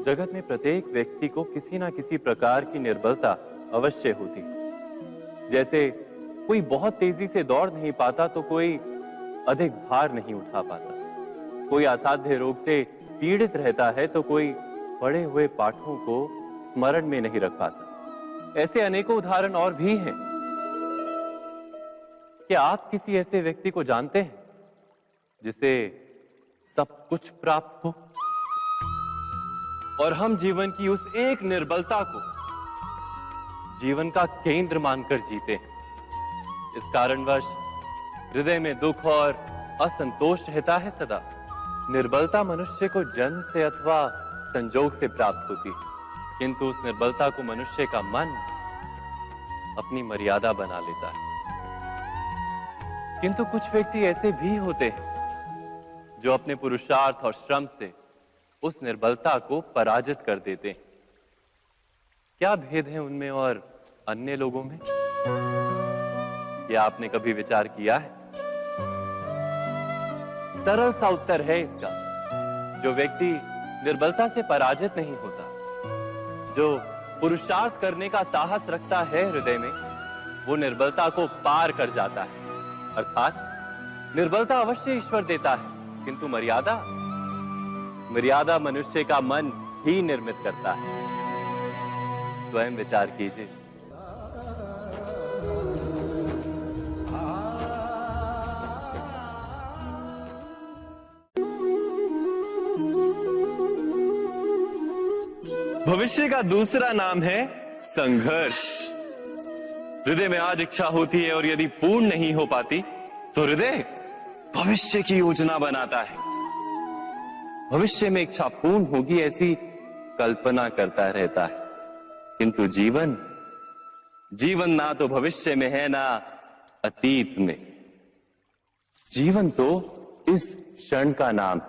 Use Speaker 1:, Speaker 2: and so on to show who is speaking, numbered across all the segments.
Speaker 1: जगत में प्रत्येक व्यक्ति को किसी ना किसी प्रकार की निर्बलता अवश्य होती है। जैसे कोई बहुत तेजी से दौड़ नहीं पाता तो कोई अधिक भार नहीं उठा पाता, कोई असाध्य रोग से पीड़ित रहता है तो कोई पढ़े हुए पाठों को स्मरण में नहीं रख पाता। ऐसे अनेकों उदाहरण और भी हैं। क्या आप किसी ऐसे व्यक्ति को जानते हैं जिसे सब कुछ प्राप्त हो और हम जीवन की उस एक निर्बलता को जीवन का केंद्र मानकर जीते हैं? इस कारणवश हृदय में दुख और असंतोष रहता है सदा। निर्बलता मनुष्य को जन्म से अथवा संजोग से प्राप्त होती है, किंतु उस निर्बलता को मनुष्य का मन अपनी मर्यादा बना लेता है। किंतु कुछ व्यक्ति ऐसे भी होते हैं जो अपने पुरुषार्थ और श्रम से उस निर्बलता को पराजित कर देते हैं। क्या भेद है उनमें और अन्य लोगों में? क्या आपने कभी विचार किया है? सरल सा उत्तर है इसका। जो व्यक्ति निर्बलता से पराजित नहीं होता, जो पुरुषार्थ करने का साहस रखता है हृदय में, वो निर्बलता को पार कर जाता है। अर्थात निर्बलता अवश्य ईश्वर देता है, किंतु मर्यादा मनुष्य का मन ही निर्मित करता है। स्वयं विचार कीजिए। भविष्य का दूसरा नाम है संघर्ष। हृदय में आज इच्छा होती है और यदि पूर्ण नहीं हो पाती तो हृदय भविष्य की योजना बनाता है। भविष्य में इच्छा पूर्ण होगी ऐसी कल्पना करता रहता है, किंतु जीवन ना तो भविष्य में है ना अतीत में। जीवन तो इस क्षण का नाम,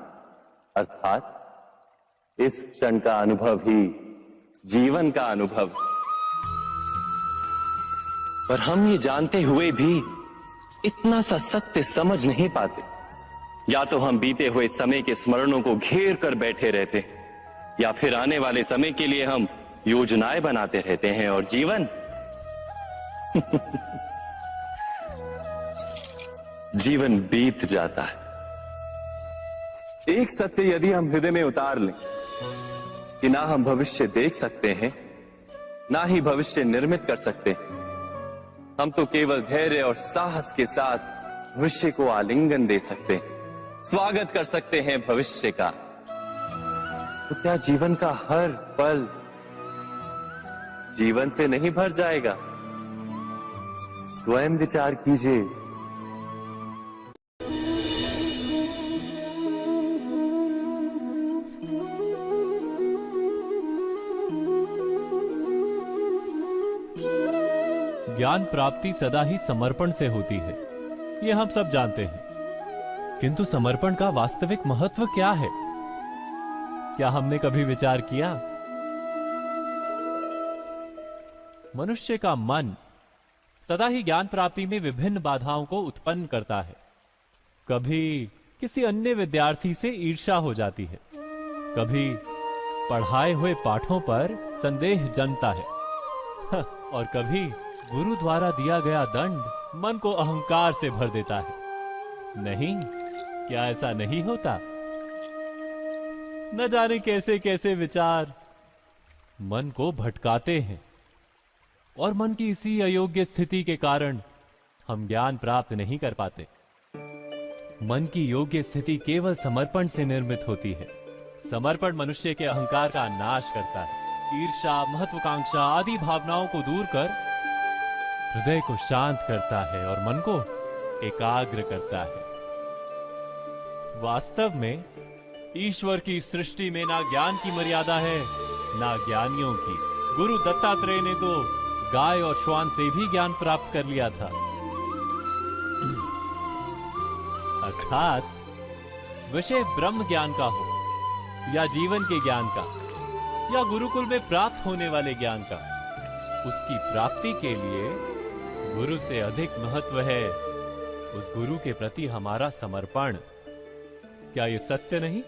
Speaker 1: अर्थात इस क्षण का अनुभव ही जीवन का अनुभव। पर हम ये जानते हुए भी इतना सा सत्य समझ नहीं पाते। या तो हम बीते हुए समय के स्मरणों को घेर कर बैठे रहते हैं, या फिर आने वाले समय के लिए हम योजनाएं बनाते रहते हैं और जीवन जीवन बीत जाता है। एक सत्य यदि हम हृदय में उतार लें कि ना हम भविष्य देख सकते हैं, ना ही भविष्य निर्मित कर सकते हैं, हम तो केवल धैर्य और साहस के साथ भविष्य को आलिंगन दे सकते हैं, स्वागत कर सकते हैं भविष्य का। तो क्या जीवन का हर पल जीवन से नहीं भर जाएगा? स्वयं विचार कीजिए।
Speaker 2: ज्ञान प्राप्ति सदा ही समर्पण से होती है, ये हम सब जानते हैं। किंतु समर्पण का वास्तविक महत्व क्या है? क्या हमने कभी विचार किया? मनुष्य का मन सदा ही ज्ञान प्राप्ति में विभिन्न बाधाओं को उत्पन्न करता है। कभी किसी अन्य विद्यार्थी से ईर्ष्या हो जाती है, कभी पढ़ाए हुए पाठों पर संदेह जन्मता है और कभी गुरु द्वारा दिया गया दंड मन को अहंकार से भर देता है। नहीं, क्या ऐसा नहीं होता? न जाने कैसे कैसे विचार मन को भटकाते हैं और मन की इसी अयोग्य स्थिति के कारण हम ज्ञान प्राप्त नहीं कर पाते। मन की योग्य स्थिति केवल समर्पण से निर्मित होती है। समर्पण मनुष्य के अहंकार का नाश करता है। ईर्ष्या, महत्वाकांक्षा आदि भावनाओं को दूर कर हृदय को शांत करता है और मन को एकाग्र करता है। वास्तव में ईश्वर की सृष्टि में ना ज्ञान की मर्यादा है, ना ज्ञानियों की। गुरु दत्तात्रेय ने तो गाय और श्वान से भी ज्ञान प्राप्त कर लिया था। अर्थात विषय ब्रह्म ज्ञान का हो या जीवन के ज्ञान का या गुरुकुल में प्राप्त होने वाले ज्ञान का, उसकी प्राप्ति के लिए गुरु से अधिक महत्व है उस गुरु के प्रति हमारा समर्पण। क्या ये सत्य नहीं?